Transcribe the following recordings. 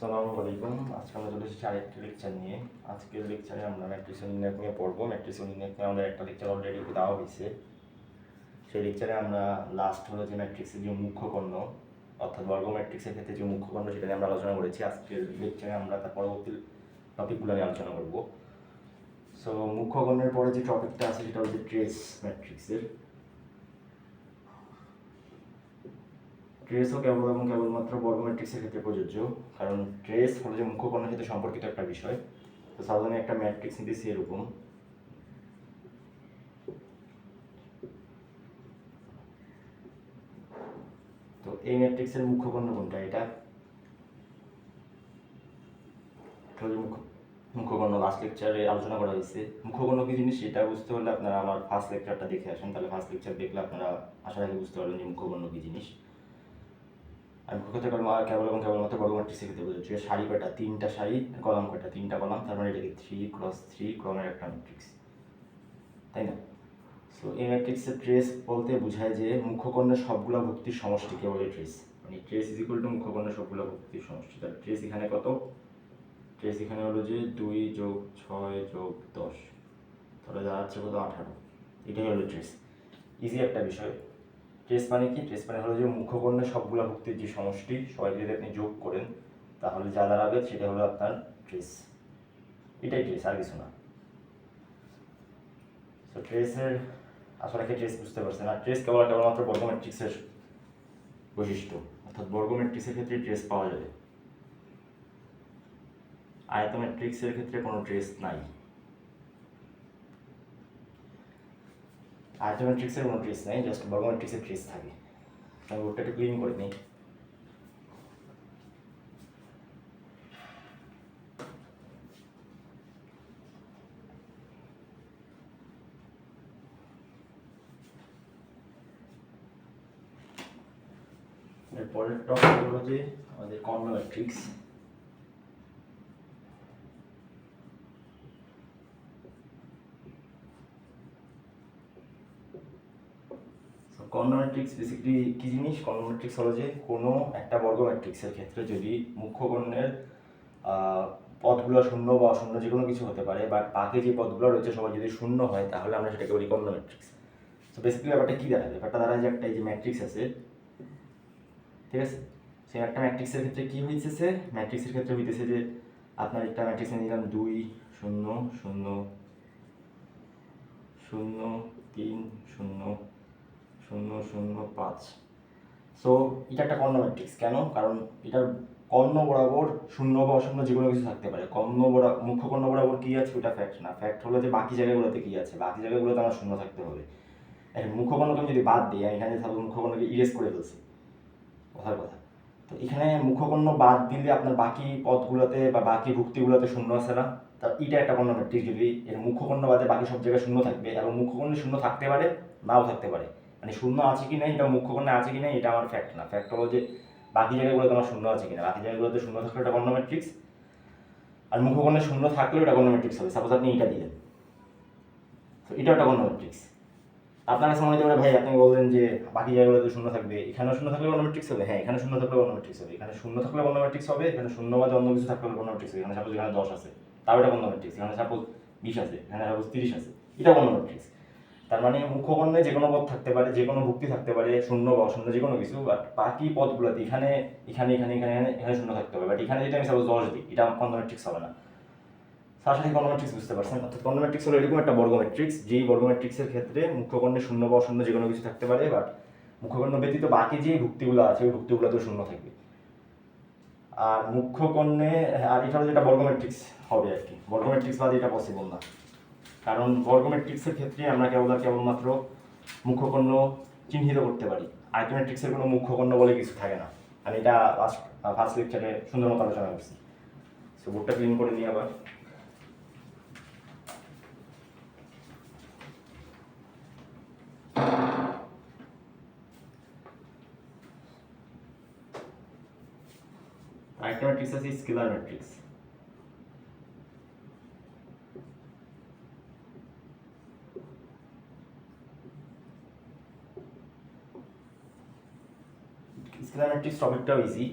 আসসালামু আলাইকুম। আজকে আমরা চলে এসেছি আরেকটি লেকচার নিয়ে। আজকের লেকচারে আমরা ম্যাট্রিক্স নির্ণয় নিয়ে পড়বো। ম্যাট্রিক্স নির্ণয় নিয়ে আমাদের একটা লেকচার অলরেডি দেওয়া হয়েছে। সেই লেকচারে আমরা লাস্ট হলো যে ম্যাট্রিক্সের যে মুখ্য কর্ণ অর্থাৎ বর্গ ম্যাট্রিক্সের ক্ষেত্রে যে মুখ্য কর্ণ সেটা নিয়ে আমরা আলোচনা করেছি। আজকের লেকচারে আমরা তার পরবর্তী টপিকগুলো নিয়ে আলোচনা করব। সো মুখ্য কর্ণের পরে যে টপিকটা আছে সেটা হচ্ছে ট্রেস ম্যাট্রিক্সের। ট্রেসও কেবল এবং কেবলমাত্র বর্গ ম্যাট্রিক্সের ক্ষেত্রে প্রযোজ্য, কারণ ট্রেস হলো যে মুখ্য কর্ণের সাথে সম্পর্কিত একটা বিষয়। তো সাধারণত একটা ম্যাট্রিক্স নিতেছি এরকম, তো এই ম্যাট্রিক্সের মুখ্য কর্ণ কোনটা? এটা মুখ্য কর্ণ লাস্ট লেকচারে আলোচনা করা হয়েছে। মুখ্য কর্ণ কি জিনিস সেটা বুঝতে হলে আপনারা আমার ফার্স্ট লেকচারটা দেখে আসেন, তাহলে ফার্স্ট লেকচার দেখলে আপনারা আশা রাখি বুঝতে পারবেন যে মুখ্য কর্ণ কি জিনিস। আর মুখ্য ক্ষেত্রে কেবল এবং কেবলমাত্র বর্গ ম্যাট্রিক্সের ক্ষেত্রে প্রযোজ্য। সারি কয়টা? তিনটা সারি, কলাম কয়টা? তিনটা কলাম, তার মানে এটাকে 3x3 ক্রমের একটা ম্যাট্রিক্স, তাই না? সো এই ম্যাট্রিক্সের ট্রেস বলতে বোঝায় যে মুখ্য কর্ণের সবগুলা ভুক্তির সমষ্টিকে বলে ট্রেস। মানে ট্রেস ইজ ইকুয়াল টু মুখ্য কর্ণের সবগুলা ভুক্তির সমষ্টি। তাহলে ট্রেস এখানে কত? ট্রেস এখানে হলো যে 2 + 6 + 10, তাহলে যা হচ্ছে কত? 18। এটাই হলো ট্রেস। ইজি একটা বিষয়। ট্রেস মানে কি? ট্রেস মানে হলো যে মুখ্য কর্ণের সবগুলা ভুক্তির যে সমষ্টি সবাইকে যদি আপনি যোগ করেন তাহলে যা দাঁড়াবে সেটা হলো আপনার ট্রেস। এটাই ট্রেস, আর কিছু না। সো ট্রেসের আসলে কি ট্রেস বুঝতে পারছেন? আর ট্রেস কেবলমাত্র বর্গ ম্যাট্রিক্সের বৈশিষ্ট্য, অর্থাৎ বর্গ ম্যাট্রিক্সের ক্ষেত্রে ট্রেস পাওয়া যাবে। আয়ত ম্যাট্রিক্সের ক্ষেত্রে কোনো ট্রেস নাই। আয়ত ম্যাট্রিক্সের কোনো ট্রেস নাই, জাস্ট বর্গ ম্যাট্রিক্সের ট্রেস থাকে। আমি বোর্ডটা একটু ক্লিন করে নিই। এরপরের টপিক হলো যে আমাদের কর্ণ ম্যাট্রিক্স। কর্ণ ম্যাট্রিক্স বেসিক্যালি কি জিনিস? কর্ণ ম্যাট্রিক্স হলো যে কোনো একটা বর্গ ম্যাট্রিক্সের ক্ষেত্রে যদি মুখ্য কর্ণের পদগুলো শূন্য বা অশূন্য যে কোনো কিছু হতে পারে, বা বাকি যে পদগুলো রয়েছে সবাই যদি শূন্য হয় তাহলে আমরা সেটাকে বলি কর্ণ ম্যাট্রিক্স। তো বেসিক্যালি ব্যাপারটা কী দাঁড়ায়? ব্যাপারটা দাঁড়ায় যে একটা এই যে ম্যাট্রিক্স আছে, ঠিক আছে? সেই একটা ম্যাট্রিক্সের ক্ষেত্রে কী হইতেছে? ম্যাট্রিক্সের ক্ষেত্রে হইতেছে যে আপনার একটা ম্যাট্রিক্স নিলাম 2 0 0 0 3 0 0 0 5। সো এটা একটা কর্ণ ম্যাট্রিক্স। কেন? কারণ এটার কর্ণ বরাবর শূন্য বা অশূন্য যে কোনো কিছু থাকতে পারে। মুখ্য কর্ণ বরাবর কী আছে ওটা ফ্যাক্ট না, ফ্যাক্ট হলো যে বাকি জায়গাগুলোতে কী আছে, বাকি জায়গাগুলোতে আমার শূন্য থাকতে হবে। এখন মুখ্য কর্ণকে আমি যদি বাদ দিই, আমি এখানে সাপোজ মুখ্য কর্ণকে ইরেজ করে ফেলছি, কথার কথা। তো এখানে মুখ্যকর্ণ বাদ দিলে আপনার বাকি পদগুলোতে বা বাকি ভুক্তিগুলোতে শূন্য আছে না? তা এটা একটা কর্ণ ম্যাট্রিক্স যদি এর মুখ্যকর্ণ বাদে বাকি সব জায়গায় শূন্য থাকবে, এবং মুখ্যকর্ণে শূন্য থাকতে পারে, নাও থাকতে পারে। মানে শূন্য আছে কি না এটা মুখ্যকর্ণে আছে কি না এটা আমার ফ্যাক্ট না, ফ্যাক্ট হলো যে বাকি জায়গাগুলোতে আমার শূন্য আছে কিনা। বাকি জায়গাগুলোতে শূন্য থাকলে এটা কর্ণ ম্যাট্রিক্স, আর মুখ্যকর্ণে শূন্য থাকলেও এটা কর্ণ ম্যাট্রিক্স হবে। সাপোজ আপনি এটা দিলেন, তো এটাও একটা কর্ণ ম্যাট্রিক্স। আপনার কাছে মনে হতে পারে ভাই আপনি বললেন যে বাকি জায়গাগুলোতে শূন্য থাকবে, এখানেও শূন্য থাকলে বর্ণ ম্যাট্রিক্স হবে। হ্যাঁ, এখানে শূন্য থাকলে বর্ণ ম্যাট্রিক্স হবে, এখানে শূন্য থাকলে বর্ণ ম্যাট্রিক্স হবে, এখানে শূন্য বাদে অন্য কিছু থাকলে বর্ণ ম্যাট্রিক্স হবে। এখানে সাপোজ এখানে 10 আছে, তাও এটা বর্ণ ম্যাট্রিক্স। এখানে সাপোজ 20 আছে, এখানে সাপোজ 30 আছে, এটা বর্ণ ম্যাট্রিক্স। তার মানে মুখ্য কর্ণে যে কোনো পদ থাকতে পারে, যে কোনো ভুক্তি থাকতে পারে, শূন্য বা অশূন্য যে কোনো কিছু, বাট বাকি পদগুলোতে এখানে এখানে এখানে এখানে এখানে শূন্য থাকতে হবে। বাট এখানে যদি আমি সাপোজ 10 দিই, এটা বর্ণ ম্যাট্রিক্স হবে না। সারাসারি কর্ণ ম্যাট্রিক্স বুঝতে পারছেন? অর্থাৎ কর্ণ ম্যাট্রিক্স হলো এরকম একটা বর্গ ম্যাট্রিক্স, যেই বর্গ ম্যাট্রিক্সের ক্ষেত্রে মুখ্যকর্ণে শূন্য বা অশূন্য যে কোনো কিছু থাকতে পারে, বাট মুখ্যকর্ণ ব্যতীত বাকি যে ভুক্তিগুলো আছে ওই ভুক্তিগুলোতেও শূন্য থাকবে। আর মুখ্যকর্ণে, আর এটা যেটা বর্গ ম্যাট্রিক্স হবে আর কি, বর্গ ম্যাট্রিক্স বাদে এটা পসিবল না। কারণ বর্গ ম্যাট্রিক্সের ক্ষেত্রে আমরা কেবলমাত্র মুখ্যকর্ণ চিহ্নিত করতে পারি। আয়ত ম্যাট্রিক্সের কোনো মুখ্যকর্ণ বলে কিছু থাকে না। আমি এটা ফার্স্ট লেকচারে সুন্দর মতো আলোচনা করছি। সো বোর্ডটা ক্লিন করে নিই আবার। আরেকটা ম্যাট্রিক্স আছে স্কেলার ম্যাট্রিক্স। স্কেলার ম্যাট্রিক্স টপিকটাও ইজি।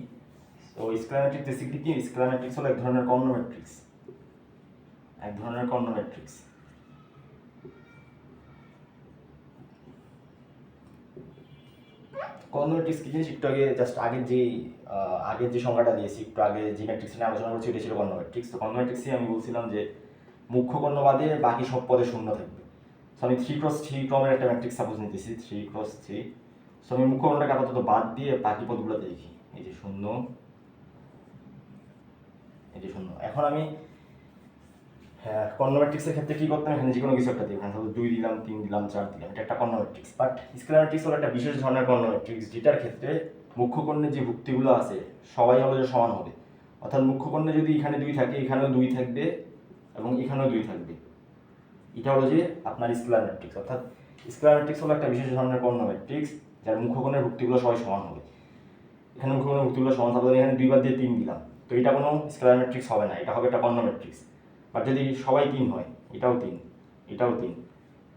তো স্কয়ার ম্যাট্রিক্স বেসিক্যালি কি, স্কয়ার ম্যাট্রিক্স হলো এক ধরনের কর্ণ ম্যাট্রিক্স, এক ধরনের কর্ণ ম্যাট্রিক্স। কর্ণ ম্যাট্রিক্স কি জিনিস একটু আগে জাস্ট আগের যে সংজ্ঞাটা দিয়েছি, একটু আগে যে ম্যাট্রিক্স নিয়ে আলোচনা করছি ওটা ছিল কর্ণ ম্যাট্রিক্স। তো কর্ণ ম্যাট্রিক্সে আমি বলছিলাম যে মুখ্য কর্ণ বাদে বাকি সব পদে শূন্য থাকবে। সো আমি 3x3 ক্রমের একটা ম্যাট্রিক্স সাপোজ নিতেছি 3x3। সো আমি মুখ্য কর্ণটাকে আপাতত বাদ দিয়ে বাকি পদগুলোতে লিখি, এই যে শূন্য, এই যে শূন্য। এখন আমি কর্ণ ম্যাট্রিক্সের ক্ষেত্রে কি করতাম, এখানে যে কোনো কিছু একটা দিই, এখানে 2 দিলাম, 3 দিলাম, 4 দিলাম, এটা একটা কর্ণ ম্যাট্রিক্স। বাট স্কেলার ম্যাট্রিক্স হলো একটা বিশেষ ধরনের কর্ণ ম্যাট্রিক্স, যেটার ক্ষেত্রে মুখ্য কর্ণের যে ভুক্তিগুলো আছে সবাই হলো যে সমান হবে। অর্থাৎ মুখ্য কর্ণে যদি এখানে 2 থাকে, এখানেও 2 থাকবে এবং এখানেও 2 থাকবে। এটা হলো যে আপনার স্কেলার ম্যাট্রিক্স। অর্থাৎ স্কেলার ম্যাট্রিক্স হলো একটা বিশেষ ধরনের কর্ণ ম্যাট্রিক্স যার মুখ্য কর্ণের ভুক্তিগুলো সবাই সমান হবে। এখানে মুখ্য কর্ণের ভুক্তিগুলো সমান থাকবে, এখানে 2 বাদ দিয়ে 3 দিলাম, তো এটা কোনো স্কেলার ম্যাট্রিক্স হবে না, এটা হবে একটা কর্ণ ম্যাট্রিক্স। বাট যদি সবাই 3 হয়, এটাও 3, এটাও 3,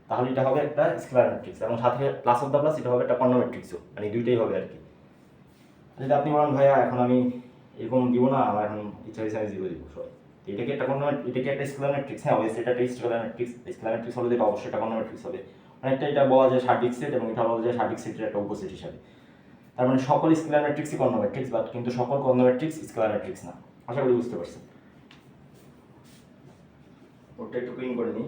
তাহলে এটা হবে একটা স্কেলার ম্যাট্রিক্স এবং সাথে প্লাস অফ দ্য প্লাস এটা হবে একটা কর্ণ ম্যাট্রিক্সও, মানে দুইটাই হবে আর কি। যদি আপনি বলেন ভাইয়া এখন আমি এরকম দিব না, আমার এখন ইচ্ছা হয়েছে আমি 0 দিব সবাই, এটাকে একটা কর্ণ, এটাকে একটা স্কেলার ম্যাট্রিক্স, হ্যাঁ অবশ্যই এটা একটা স্কেলার ম্যাট্রিক্স। স্কেলার ম্যাট্রিক্স হলে এটা অবশ্যই একটা কর্ণ ম্যাট্রিক্স হবে। অনেকটা এটা বলা যায় সার্বিক সেট এবং এটা বলা যায় সার্বিক সেটের একটা উপসেট হিসাবে। তার মানে সকল স্কেলার ম্যাট্রিক্সই কর্ণ ম্যাট্রিক্স, বাট কিন্তু সকল কর্ণ ম্যাট্রিক্স স্কেলার ম্যাট্রিক্স না। আশা করি বুঝতে পারছেন। ওটা একটু ক্লিন করে নিই।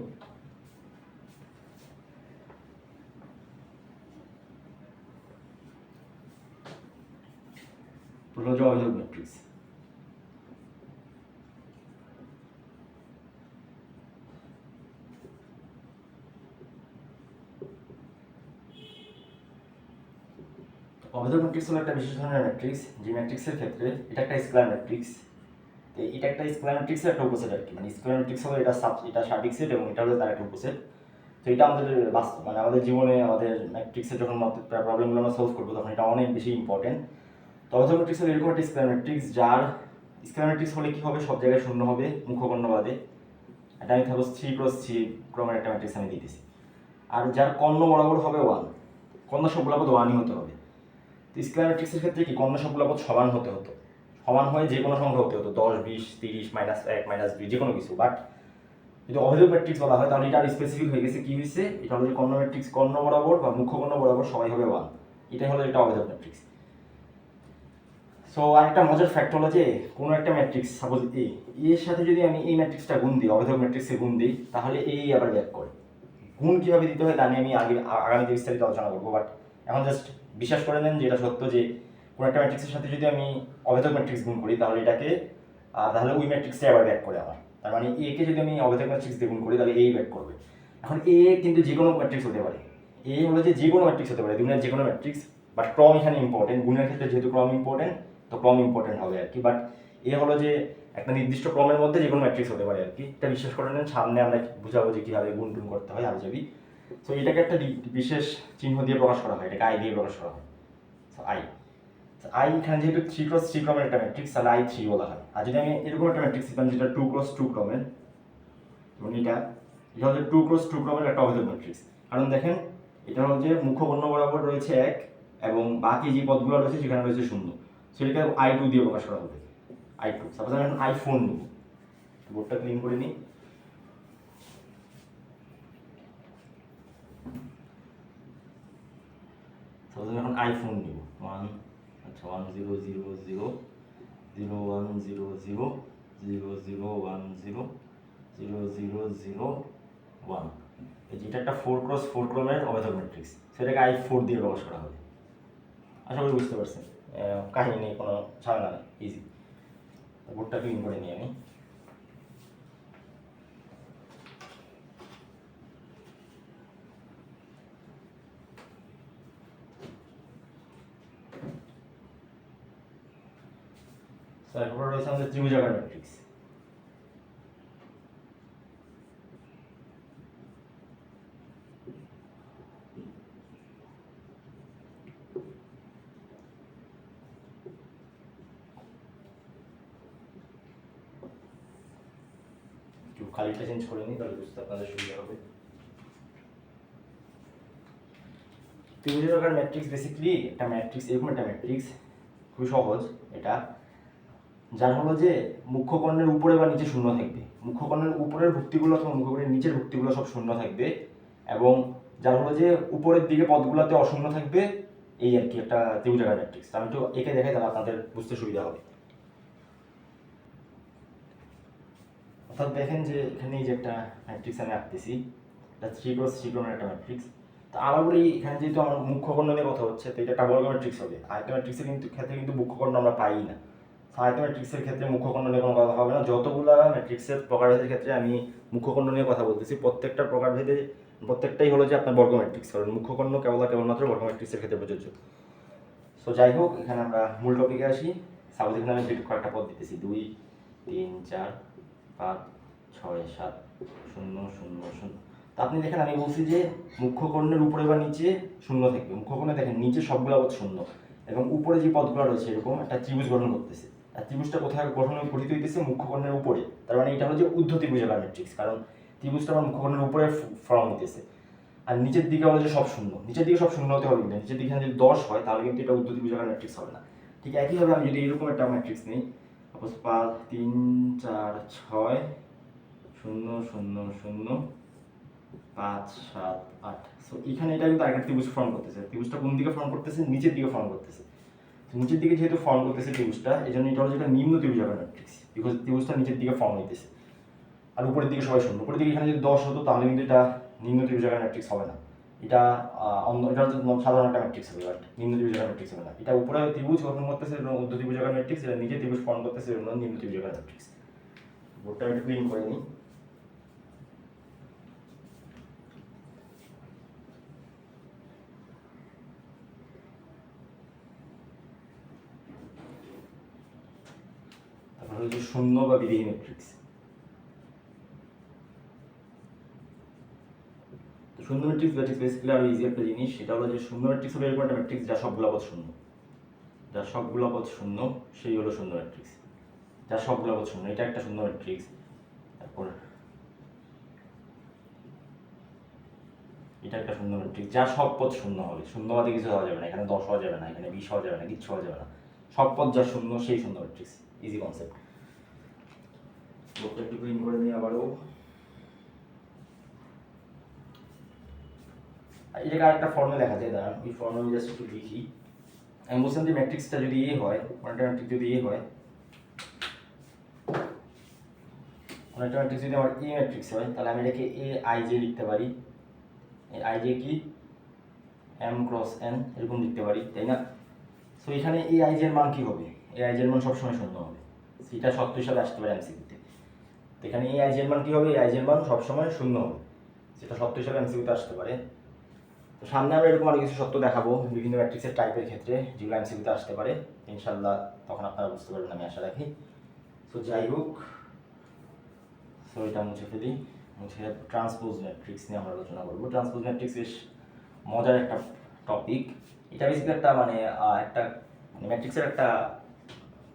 প্রশ্ন অভিযোগ ম্যাট্রিক্স। অভিযোগ ম্যাট্রিক্স হলো একটা বিশেষ ধরনের ম্যাট্রিক্স, যে ম্যাট্রিক্সের ক্ষেত্রে এটা একটা স্কেলার ম্যাট্রিক্স। তো এটা একটা স্কেলার ম্যাট্রিক্সের একটা উপসেট আর কি, মানে স্কেলার ম্যাট্রিক্স হলো এটা এটা সার্বিক সেট এবং এটা হলো তার একটা উপসেট। তো এটা আমাদের বাস্তব মানে আমাদের জীবনে আমাদের ম্যাট্রিক্সের যখন প্রবলেমগুলো আমরা সলভ করবো তখন এটা অনেক বেশি ইম্পর্টেন্ট। তো অভিযোগ ম্যাট্রিক্স হলো এরকম একটা স্কেলার ম্যাট্রিক্স যার স্কেলার ম্যাট্রিক্স হলে কি হবে, সব জায়গায় শূন্য হবে মুখ্য কর্ণ বাদে। এটা আমি সাপোজ 3x3 ক্রমের একটা ম্যাট্রিক্স আমি দিতেছি। আর যার কর্ণ বরাবর হবে 1, কর্ণ সবগুলো পদ 1ই হতে হবে। তো স্কেলার ম্যাট্রিক্সের ক্ষেত্রে কি কর্ণ সবগুলো পদ সমান হতে হতো, সমান হয়ে যে কোনো সংখ্যা হতে হতো, 10, 20, 30, -1, -2 যে কোনো কিছু। বাট যদি অভিযোগ ম্যাট্রিক্স বলা হয় তাহলে এটা আর স্পেসিফিক হয়ে গেছে, কি হয়েছে, এটা হলো যে কর্ণ ম্যাট্রিক্স কর্ণ বরাবর বা মুখ্য কর্ণ বরাবর সবাই হবে 1, এটাই হলো এটা অভিযোগ ম্যাট্রিক্স। সো আরেকটা মজার ফ্যাক্ট হলো যে কোনো একটা ম্যাট্রিক্স সাপোজ এর সাথে যদি আমি এই ম্যাট্রিক্সটা গুণ দিই, অভিযোগ ম্যাট্রিক্সে গুণ দিই, তাহলে এই আবার ব্যাক করে। গুণ কীভাবে দিতে হয় তা নিয়ে আমি আগামীতে বিস্তারিত আলোচনা করবো। বাট এখন জাস্ট বিশ্বাস করে নেন যে এটা সত্য যে কোনো একটা ম্যাট্রিক্সের সাথে যদি আমি অভেদক ম্যাট্রিক্স গুণ করি তাহলে এটাকে তাহলে ওই ম্যাট্রিক্সে আবার ব্যাক করে আমার। তার মানে এ কে যদি আমি অভেদক ম্যাট্রিক্স দিয়ে গুণ করি তাহলে এই ব্যাক করবে। এখন এ কিন্তু যে কোনো ম্যাট্রিক্স হতে পারে, এ হলো যে কোনো ম্যাট্রিক্স হতে পারে, দুনিয়ার যে কোনো ম্যাট্রিক্স। বাট ক্রম এখানে ইম্পর্টেন্ট, গুণের ক্ষেত্রে যেহেতু ক্রম ইম্পর্টেন্ট তো ক্রম ইম্পর্টেন্ট হবে আর কি। বাট এ হলো যে একটা নির্দিষ্ট ক্রমের মধ্যে যে কোনো ম্যাট্রিক্স হতে পারে আর কি। এটা বিশ্বাস করে নেন, সামনে আমরা বুঝাবো যে কীভাবে গুণ টুন করতে হয় আলোচনা। সো এটাকে একটা বিশেষ চিহ্ন দিয়ে প্রকাশ করা হয়, এটাকে আই দিয়ে প্রকাশ করা হয়। সো আই এখানে যেহেতু 3x3 ক্রমের একটা ম্যাট্রিক্স তাহলে I3 বলা হয়। আর যদি আমি এরকম একটা ম্যাট্রিক্স দিতাম যেটা 2x2 ক্রমের, এবং এটা হচ্ছে 2x2 ক্রমের একটা অভিযোগ ম্যাট্রিক্স। কারণ দেখেন এটা হলো যে মুখ্য কর্ণ বরাবর রয়েছে 1 এবং বাকি যে পদগুলো রয়েছে সেখানে রয়েছে 0। সো এটাকে I2 দিয়ে প্রকাশ করা হবে, I2। সাপোজ আমি এখন I4 নিব, বোর্ডটা ক্লিন করে নিই। সাপোজ আমি এখন I4 নিব 1, আচ্ছা 1 0 0 0 0 1 0 0 0 0 1 0 0 0 0 1। যেটা একটা 4x4 ক্রমের অভেদক ম্যাট্রিক্স, সেটাকে I4 দিয়ে প্রকাশ করা হবে। আশা করি বুঝতে পারছেন, কাহিনী নেই, কোনো ঝামেলা নেই, ইজি। বোর্ডটা ক্লিন করে নিই আমি। তারপর রয়েছে আমাদের ত্রিভুজাকার ম্যাট্রিক্স। একটু খালিটা চেঞ্জ করে নিই তাহলে বুঝতে আপনাদের সুবিধা হবে। ত্রিভুজাকার ম্যাট্রিক্স বেসিক্যালি একটা ম্যাট্রিক্স, এরকম একটা ম্যাট্রিক্স, খুব সহজ এটা। যার হলো যে মুখ্য কর্ণের উপরে বা নিচে শূন্য থাকবে, মুখ্য কর্ণের উপরের ভুক্তিগুলো অথবা মুখ্য কর্ণের নিচের ভুক্তিগুলো সব শূন্য থাকবে, এবং যার হলো যে উপরের দিকে পদগুলোতে অশূন্য থাকবে, এই আর কি একটা ত্রিভুজাকার ম্যাট্রিক্স। আমি একটু এঁকে দেখাই, তাহলে আপনাদের বুঝতে সুবিধা হবে। অর্থাৎ দেখেন যে এখানে এই যে একটা ম্যাট্রিক্স আমি আঁকতেছি, এটা 3x3 ক্রমের একটা ম্যাট্রিক্স। তো আবার বলি, এখানে যেহেতু আমার মুখ্য কর্ণ নিয়ে কথা হচ্ছে, তো এটা একটা বর্গ ম্যাট্রিক্স হবে। আয়ত ম্যাট্রিক্সের ক্ষেত্রে কিন্তু মুখ্য কর্ণ আমরা পাই না। আয়ত ম্যাট্রিক্সের ক্ষেত্রে মুখ্য কর্ণ নিয়ে কোনো কথা হবে না। যতগুলা ম্যাট্রিক্সের প্রকারভেদের ক্ষেত্রে আমি মুখ্য কর্ণ নিয়ে কথা বলতেছি, প্রত্যেকটা প্রকারভেদে প্রত্যেকটাই হলো যে আপনার বর্গ ম্যাট্রিক্স, কারণ মুখ্য কর্ণ কেবলমাত্র বর্গ ম্যাট্রিক্সের ক্ষেত্রে প্রযোজ্য। সো যাই হোক, এখানে আমরা মূল টপিকে আসি। সাপোজ এখানে আমি কয়েকটা পদ দিতেছি, 2 3 4 5 6 7 0 0 0। তো আপনি দেখেন, আমি বলছি যে মুখ্য কর্ণের উপরে বা নিচে শূন্য থাকবে। মুখ্য কর্ণে দেখেন নিচে সবগুলো পদ শূন্য, এবং উপরে যে পদগুলো রয়েছে এরকম একটা ত্রিভুজ গঠন করতেছে। আর ত্রিভুজটা কোথায় গঠিত হইতেছে? মুখ্য কর্ণের উপরে। তার মানে এটা হলো যে ঊর্ধ্ব ত্রিভুজাকার ম্যাট্রিক্স, কারণ ত্রিভুজটা আমার মুখ্য কর্ণের উপরে ফর্ম হইতেছে। আর নিচের দিকে হলো যে সব শূন্য, নিচের দিকে সব শূন্য হতে হবে, কিন্তু নিচের দিকে যদি 10 হয় তাহলে কিন্তু এটা ঊর্ধ্ব ত্রিভুজাকার ম্যাট্রিক্স হবে না। ঠিক একইভাবে আমি যদি এরকম একটা ম্যাট্রিক্স নিই, সাপোজ 5 3 4 6 0 0 0 5 7 8। সো এখানে এটা কিন্তু আরেকটা ত্রিভুজ ফর্ম করতেছে। ত্রিভুজটা কোন দিকে ফর্ম করতেছে? নিচের দিকে ফর্ম করতেছে। নিচের দিকে যেহেতু ফর্ম করতেছে ত্রিভুজটা, এই জন্য এটা হলো যেটা নিম্ন ত্রিভুজাকার ম্যাট্রিক্স, বিকজ ত্রিভুজটা নিচের দিকে ফর্ম হইতেছে। আর উপরের দিকে সবাই শূন্য। উপরের দিকে এখানে যদি 10 হতো তাহলে কিন্তু এটা নিম্ন ত্রিভুজাকার ম্যাট্রিক্স হবে না। এটা এটা হচ্ছে সাধারণ একটা ম্যাট্রিক্স হবে, বাট নিম্ন ত্রিভুজাকার ম্যাট্রিক্স হবে না। এটা উপরে ত্রিভুজ গঠন করতেছে এবং ঊর্ধ্ব ত্রিভুজাকার ম্যাট্রিক্স, এটা নিচে ত্রিভুজ ফর্ম করতেছে এবং নিম্ন ত্রিভুজাকার ম্যাট্রিক্স। বোর্ডটা একটু ক্লিন করে নিই। তারপর হলো যে শূন্য বা বিদেহী ম্যাট্রিক্স। শূন্য ম্যাট্রিক্স বেসিক্যালি আরো ইজি একটা জিনিস। সেটা হলো যে শূন্য ম্যাট্রিক্স হবে এরকম একটা ম্যাট্রিক্স যার সবগুলো পদ শূন্য, যার সবগুলো পদ শূন্য, সেই হলো শূন্য ম্যাট্রিক্স। যার সবগুলো পদ শূন্য, এটা একটা শূন্য ম্যাট্রিক্স। তারপর এটা একটা শূন্য ম্যাট্রিক্স যার সব পদ শূন্য হবে, শূন্যবাদে কিছু হওয়া যাবে না, এখানে 10 হওয়া যাবে না, এখানে 20 হওয়া যাবে না, কিচ্ছু হওয়া যাবে না, সব পদ যার শূন্য সেই শূন্য ম্যাট্রিক্স। Easy concept. লোকটা একটু ক্লিন করে নিই আবারও। এটাকে আরেকটা ফর্মে দেখা যায়, দাঁড়ান এই ফর্মে আমি জাস্ট একটু লিখি। আমি বলছিলাম যে ম্যাট্রিক্সটা যদি এ হয়, একটা ম্যাট্রিক্স যদি এ হয়, একটা ম্যাট্রিক্স যদি আমার এ ম্যাট্রিক্স হয়, তাহলে আমি এটাকে এ আই জে লিখতে পারি। এই আই জে কি এম ক্রস এন এরকম লিখতে পারি, তাই না? সো এখানে এই আই জে এর মান কি হবে? এই আই জে এর মান সবসময় শূন্য হবে, সেটা সত্য হিসাবে আসতে পারে এমসিকিউতে। তো এখানে এই আই জে এর মান কি হবে? এই আই জে এর মান সবসময় শূন্য হবে, সেটা সত্য হিসাবে এমসিকিউতে আসতে পারে। তো সামনে আমরা এরকম আরো কিছু সত্য দেখাবো বিভিন্ন ম্যাট্রিক্সের টাইপের ক্ষেত্রে, যেগুলো এমসিকিউতে আসতে পারে ইনশাল্লাহ, তখন আপনারা বুঝতে পারবেন, আমি আশা রাখি। সো যাই হোক, সো এটা মুছে ফেলি। মুছে ট্রান্সপোজ ম্যাট্রিক্স নিয়ে আমরা আলোচনা করবো। ট্রান্সপোজ ম্যাট্রিক্স বেশ মজার একটা টপিক। এটা বেসিক্যালি একটা একটা ম্যাট্রিক্সের একটা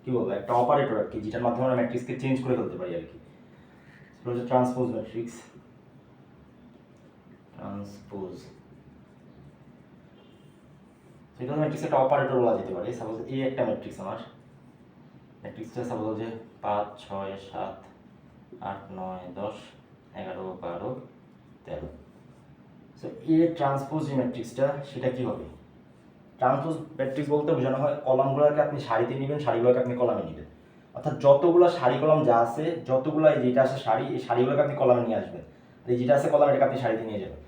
কি বলবো, একটা অপারেটর আর কি, যেটার মাধ্যমে আমরা ম্যাট্রিক্সকে চেঞ্জ করে ফেলতে পারি আর কি। সেটা হচ্ছে ট্রান্সপোজ ম্যাট্রিক্স। ট্রান্সপোজ সেটা ম্যাট্রিক্স একটা অপারেটর বলা যেতে পারে। সাপোজ এই একটা ম্যাট্রিক্স, আমার ম্যাট্রিক্সটা সাপোজ যে 5 6 7 8 9 10 11 12 13। সো এ ট্রান্সপোজ যে ম্যাট্রিক্সটা, সেটা কি হবে? ট্রান্সপোজ ম্যাট্রিক্স বলতে বোঝানো হয় কলামগুলোকে আপনি সারিতে নেবেন, সারিগুলোকে আপনি কলামে নেবেন। অর্থাৎ যতগুলো সারি কলাম যা আছে, যতগুলো এই যেটা আছে সারি, এই সারিগুলোকে আপনি কলামে নিয়ে আসবেন, এই যেটা আছে কলাম, এটাকে আপনি সারিতে নিয়ে যাবেন।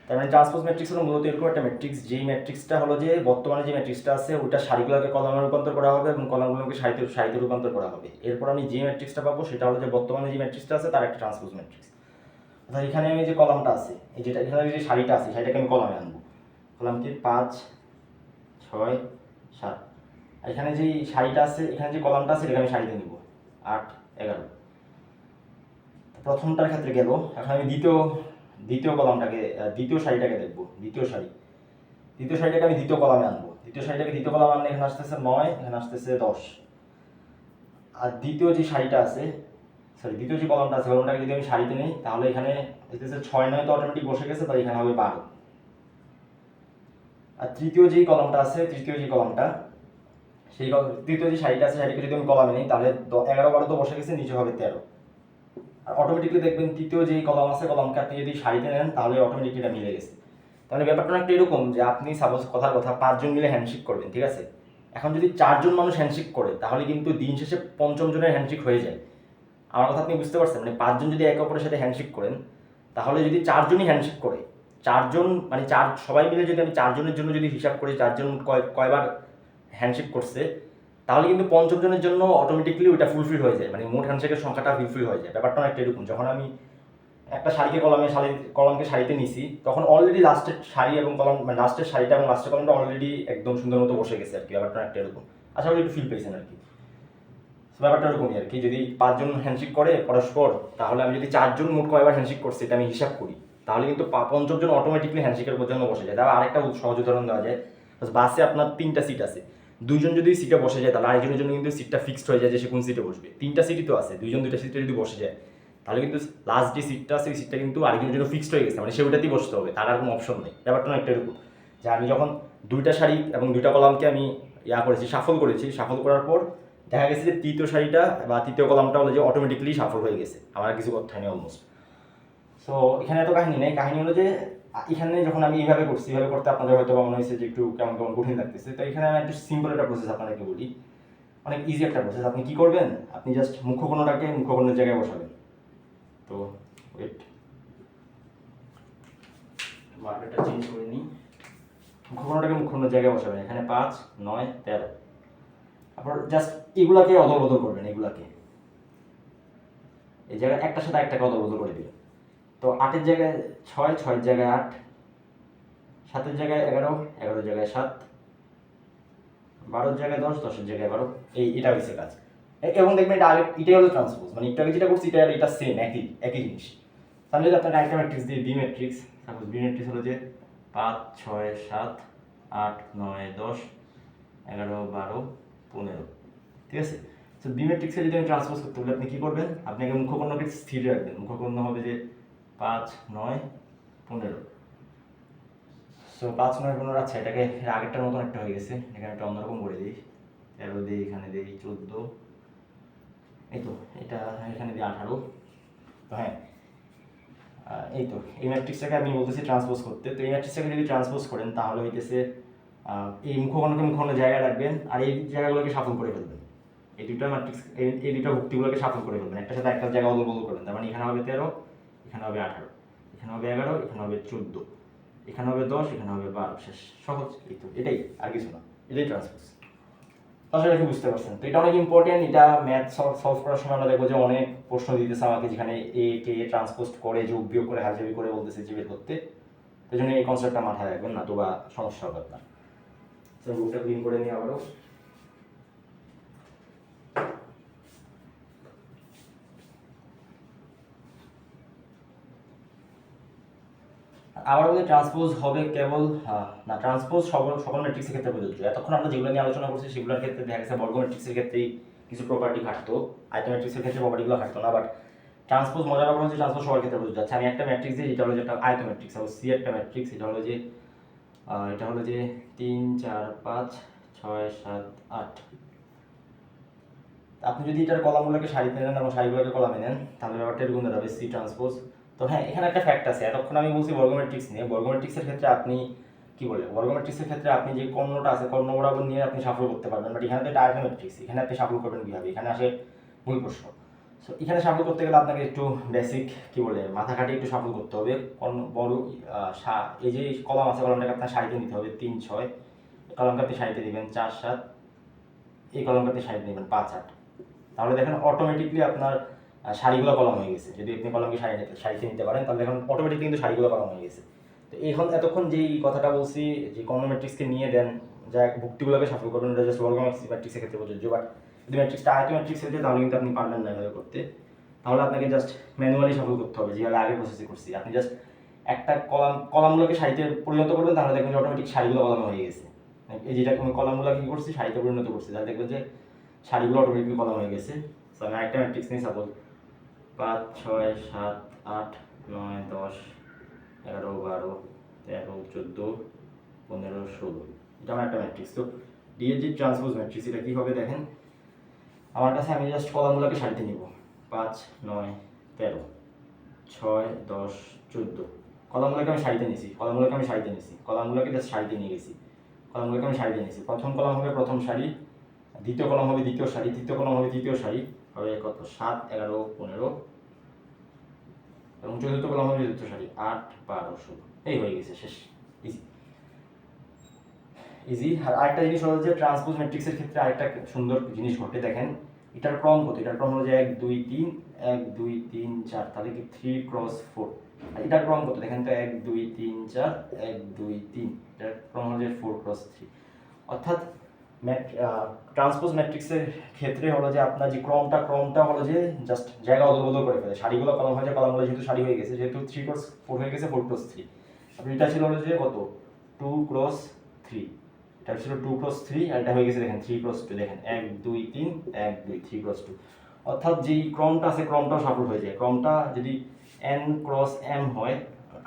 তার মানে ট্রান্সপোজ ম্যাট্রিক্স হলো মূলত এরকম একটা ম্যাট্রিক্স, যেই ম্যাট্রিক্সটা হলো যে বর্তমানে যে ম্যাট্রিক্সটা আছে ওটা সারিগুলোকে কলামে রূপান্তর করা হবে এবং কলামগুলোকে সারিতে রূপান্তর করা হবে। এরপর আমি যে ম্যাট্রিক্সটা পাবো সেটা হলো যে বর্তমানে যে ম্যাট্রিক্সটা আছে তার একটা ট্রান্সপোজ ম্যাট্রিক্স। অর্থাৎ এখানে আমি যে কলামটা আছে, এই যেটা এখানে যে সারিটা আছে, সারিটাকে আমি কলামে আনবো। কলামটি 5 6 7। এখানে যে সারিটা আছে, এখানে যে কলামটা আছে এটাকে আমি সারিতে নিব 8 11। প্রথমটার ক্ষেত্রে গেল। এখন আমি দ্বিতীয় কলামটাকে, দ্বিতীয় সারিটাকে দেখবো। দ্বিতীয় সারিটাকে আমি দ্বিতীয় কলামে আনবো। দ্বিতীয় সারিটাকে দ্বিতীয় কলামে আনলে এখানে আসতেছে 9, এখানে আসতেছে 10। আর দ্বিতীয় যে সারিটা আছে, দ্বিতীয় যে কলামটা আছে, কলামটাকে যদি আমি সারিতে নিই তাহলে এখানে আসতেছে 6 9 তো অটোমেটিক বসে গেছে, তাই এখানে হবে 12। আর তৃতীয় যে কলামটা আছে, তৃতীয় যে কলামটা, সেই তৃতীয় যে সারিটা আছে সারিকে যদি আমি কলামে নিই তাহলে 11 12 তো বসে গেছে, নিচে হবে 13। আর অটোমেটিকলি দেখবেন তৃতীয় যেই কলাম আছে কলামকে আপনি যদি সারিতে নেন তাহলে অটোমেটিকলি এটা মিলে গেছে। তাহলে ব্যাপারটা একটা এরকম যে আপনি সাপোজ কথার কথা 5 জন মিলে হ্যান্ডশেক করবেন, ঠিক আছে? এখন যদি 4 জন মানুষ হ্যান্ডশেক করে তাহলে কিন্তু দিন শেষে 5ম জনের হ্যান্ডশেক হয়ে যায়। আমার কথা আপনি বুঝতে পারছেন? মানে 5 জন যদি একে অপরের সাথে হ্যান্ডশেক করেন তাহলে যদি 4 জনই হ্যান্ডশেক করে, 4 জন মানে 4 সবাই মিলে যদি আমি 4 জনের জন্য যদি হিসাব করি 4 জন কয়বার হ্যান্ডশেক করছে, তাহলে কিন্তু 5ম জনের জন্য অটোমেটিকলি ওইটা ফুলফিল হয়ে যায়, মানে মোট হ্যান্ডশেকের সংখ্যাটা ফুলফিল হয়ে যায়। ব্যাপারটা একটা এরকম, যখন আমি একটা শাড়িকে কলামকে শাড়িতে নিছি তখন অলরেডি লাস্টের শাড়ি এবং কলাম মানে লাস্টের শাড়িটা এবং লাস্টের কলামটা অলরেডি একদম সুন্দর মতো বসে গেছে আর কি। ব্যাপারটা একটা এরকম, আশা করি একটু ফিল পেয়েছেন আর কি। ব্যাপারটা এরকমই আর কি, যদি 5 জন হ্যান্ডশেক করে পরস্পর, তাহলে আমি যদি 4 জন মোট কয়বার হ্যান্ডশেক করছি এটা আমি হিসাব করি, তাহলে কিন্তু 5ম জন অটোমেটিকলি হ্যান্ডশেকের জন্য বসে যায়। তারপর আরেকটা সহজ উদাহরণ দেওয়া যায়, বাসে আপনার 3টা সিট আছে, 2 জন যদি সিটে বসে যায় তাহলে আরেকজনের জন্য কিন্তু সিটটা ফিক্সড হয়ে যায় যে সে কোন সিটে বসবে। 3টা সিটই তো আছে, 2 জন 2টা সিটে যদি বসে যায় তাহলে কিন্তু লাস্ট যে সিটটা আছে ওই সিটটা কিন্তু আরেকজনের জন্য ফিক্সড হয়ে গেছে, মানে সে ওইটাতেই বসতে হবে, তার আর কোনো অপশন নেই। ব্যাপারটা একটা এরকম যে আমি যখন 2টা শাড়ি এবং 2টা কলামকে আমি করেছি, সাফল করেছি, সাফল করার পর দেখা গেছে যে তৃতীয় শাড়িটা বা তৃতীয় কলামটা হলো যে অটোমেটিকলি সাফল হয়ে গেছে, আমার কিছু করতে হয়নি অলমোস্ট। সো এখানে এত কাহিনী নেই, কাহিনী হলো যে এখানে যখন আমি এইভাবে করছি, এইভাবে করতে আপনাদের হয়তো মনে হয়েছে যে একটু কেমন কেমন কঠিন লাগতেছে, তো এখানে আমি একটু সিম্পল একটা প্রসেস আপনাদেরকে বলি, অনেক ইজি একটা প্রসেস। আপনি কি করবেন, আপনি জাস্ট মুখ্যকর্ণটাকে মুখ্যকর্ণের জায়গায় বসাবেন। তো ওয়েট, মার্কেটটা চেঞ্জ করে নিই। মুখ্যকর্ণটাকে মুখ্যকর্ণের জায়গায় বসাবেন, এখানে 5 9 13। তারপর জাস্ট এগুলাকে অদল বদল করবেন, এগুলাকে এই জায়গায় একটার সাথে একটাকে অদল বদল করে দিবেন। তো 8-এর জায়গায় 6, 6-এর জায়গায় 8, 7-এর জায়গায় 11, 11-এর জায়গায় 7, 12-এর জায়গায় 10, 10-এর জায়গায় 12। এটা হচ্ছে কাজ। এবং দেখবেন এটা এটাই হলো ট্রান্সপোজ, মানে একটু আগে যেটা করছি এটা সেম, একই একই জিনিস। তাহলে যদি আপনার একটা ম্যাট্রিক্স দিয়ে B matrix, suppose B matrix হলো যে 5 6 7 8 9 10 11 12 15, ঠিক আছে? তো বি ম্যাট্রিক্সে যদি আমি ট্রান্সপোজ করতে বলি আপনি কী করবেন, আপনাকে মুখ্যকর্ণকে স্থির রাখবেন। মুখ্যকর্ণ হবে যে 5 9 15। সো 5 9 15, আচ্ছা এটাকে আগেরটার মতন একটা হয়ে গেছে, এখানে একটা অন্যরকম করে দিই, 13 দিই, এখানে দিই 14, এই তো এটা এখানে দিই 18। তো হ্যাঁ, এই তো এই ম্যাট্রিক্সটাকে আমি বলতেছি ট্রান্সপোজ করতে। তো এই ম্যাট্রিক্সটাকে যদি ট্রান্সপোজ করেন তাহলে হইতেছে এই মুখ্যকর্ণকে মুখ্যকর্ণের জায়গায় রাখবেন আর এই জায়গাগুলোকে শাফল করে ফেলবেন। এই দুটো ম্যাট্রিক্স এই দুটো ভুক্তিগুলোকে শাফল করে ফেলবেন, একটা সাথে একটা জায়গা অদল বদল করবেন। তার মানে এখানে হবে 13, এখানে হবে 18, এখানে হবে 11, এখানে হবে 14, এখানে হবে 10, এখানে হবে 12। শেষ, সহজ। এই তো এটাই, আর কিছু না, এটাই ট্রান্সপোজ। আশা রাখি বুঝতে পারছেন। তো এটা অনেক ইম্পর্টেন্ট, এটা ম্যাথ সলভ করার সময় আমরা দেখবো যে অনেক প্রশ্ন দিতেছে আমাকে, যেখানে এ কে ট্রান্সপোজ করে যোগ বিয়োগ করে হাজাবি করে বলতেছে যে বের করতে। সেই জন্য এই কনসেপ্টটা মাথায় রাখবেন, না তো বা সমস্যা হবে আপনার। তো বুকটা ক্লিন করে নিয়ে আবারও আবার বলি ট্রান্সপোজ হবে কেবল না, ট্রান্সপোজ সকল ম্যাট্রিক্সের ক্ষেত্রে প্রযোজ্য। এতক্ষণ আমরা যেগুলো নিয়ে আলোচনা করছি সেগুলোর ক্ষেত্রে দেখা গেছে বর্গ ম্যাট্রিক্সের ক্ষেত্রেই কিছু প্রপার্টি খাটতো, আয়ত ম্যাট্রিক্সের ক্ষেত্রে প্রপার্টিগুলো খাটতো না। বাট ট্রান্সপোজ মজার ব্যাপার হচ্ছে ট্রান্সপোজ সবার ক্ষেত্রে প্রযোজ্য। আচ্ছা আমি একটা ম্যাট্রিক্স দিই, যেটা হলো যেটা আয়ত ম্যাট্রিক্স, আর সি একটা ম্যাট্রিক্স, এটা হলো যে 3 4 5 6 7 8। আপনি যদি এটার কলামগুলোকে সারিতে নেন এবং সারিগুলোকে কলামে নেন তাহলে ব্যাপারটা এরকম দাঁড়াবে সি ট্রান্সপোজ। তো হ্যাঁ, এখানে একটা ফ্যাক্ট আছে, এতক্ষণ আমি বলছি বর্গ ম্যাট্রিক্স নিয়ে। বর্গ ম্যাট্রিক্সের ক্ষেত্রে আপনি কি বলে, বর্গ ম্যাট্রিক্সের ক্ষেত্রে আপনি যে কর্ণটা আছে কর্ণ বরাবর নিয়ে আপনি সাফল করতে পারবেন। বাট এখানে তো এটা আয়ত ম্যাট্রিক্স, এখানে আপনি সাফল করবেন কীভাবে, এখানে আসে মূল প্রশ্ন। সো এখানে সাফল করতে গেলে আপনাকে একটু বেসিক কি বলে মাথা খাটিয়ে একটু সাফল করতে হবে। কর্ণ বড় এই যে কলাম আছে কলামটাকে আপনার সারিতে নিতে হবে 3 6, কলামকে আপনি সারিতে দিবেন 4 7, এই কলামকে আপনি সারিতে নেবেন 5 8। তাহলে দেখেন অটোমেটিকলি আপনার সারিগুলো কলম হয়ে গেছে। যদি আপনি কলমকে সারিতে নিতে পারেন তাহলে দেখুন অটোমেটিকলি কিন্তু সারিগুলো কলম হয়ে গেছে। তো এখন এতক্ষণ যেই কথাটা বলছি যে কর্ণ ম্যাট্রিক্সকে নিয়ে দেন যা ভুক্তিগুলোকে সফল করবেন, এটা জাস্ট বর্গ ম্যাট্রিক্সের ক্ষেত্রে প্রযোজ্য। বাট যদি ম্যাট্রিক্সটা আয়ত ম্যাট্রিক্স হয়েছে তাহলে কিন্তু আপনি পারবেন না এভাবে করতে। তাহলে আপনাকে জাস্ট ম্যানুয়ালি সফল করতে হবে, যেভাবে আগে প্রসেসে করছি। আপনি জাস্ট একটা কলামগুলোকে সারিতে পরিণত করবেন, তাহলে দেখবেন যে অটোমেটিক সারিগুলো কলমে হয়ে গেছে। এই যেটা আমি কলামগুলোকে কী করছি সারিতে পরিণত করছি, তাহলে দেখবেন যে সারিগুলো অটোমেটিকলি কলম হয়ে গেছে। সো আমি একটা ম্যাট্রিক্স নিই, সাপোজ 5 6 7 8 9 10 11 12 13 14 15 16, এটা আমার একটা ম্যাট্রিক্স। তো ডি এর যে ট্রান্সপোজ ম্যাট্রিক্স এটা কি হবে দেখেন, আমার কাছে আমি জাস্ট কলামগুলোকে সারিতে নিব, 5 9 13 6 10 14 কলামগুলোকে আমি সারিতে নিয়েছি, কলামগুলোকে জাস্ট সারিতে নিয়ে গেছি, কলামগুলোকে আমি সারিতে নিয়েছি। প্রথম কলাম হবে প্রথম সারি, দ্বিতীয় কলাম হবে দ্বিতীয় সারি, তৃতীয় কলাম হবে তৃতীয় সারি, হবে কত 7 11 15 এবং চতুর্থ কলাম হবে চতুর্থ সারি 8 12 16। এই হয়ে গেছে, শেষ, ইজি ইজি। আর আরেকটা জিনিস হলো যে ট্রান্সপোজ ম্যাট্রিক্সের ক্ষেত্রে আরেকটা সুন্দর জিনিস ঘটে, দেখেন এটার ক্রম কত, এটার ক্রম হলো যে 1 2 3 1 2 3 4, তাহলে কি 3 ক্রস 4। আর এটার ক্রম কত দেখেন তো, 1 2 3 4 1 2 3, এটার ক্রম হলো যে 4 ক্রস 3। অর্থাৎ ট্রান্সপোজ ম্যাট্রিক্সের ক্ষেত্রে হলো যে আপনার যে ক্রমটা হলো যে জাস্ট জায়গা অদল বদল করে ফেলে, সারিগুলো কলম হয়ে যায়, কলমগুলো যেহেতু সারি হয়ে গেছে, যেহেতু 3 ক্রস 4 হয়ে গেছে 4 ক্রস 3। আপনি এটা ছিল হলো যে কত 2 ক্রস 3, এটা ছিল 2 ক্রস 3, আর এটা হয়ে গেছে দেখেন 3 ক্রস 2, দেখেন 1 2 3 1 2 3 ক্রস 2। অর্থাৎ যেই ক্রমটা আছে ক্রমটাও সাফল হয়ে যায়। ক্রমটা যদি n ক্রস m হয়,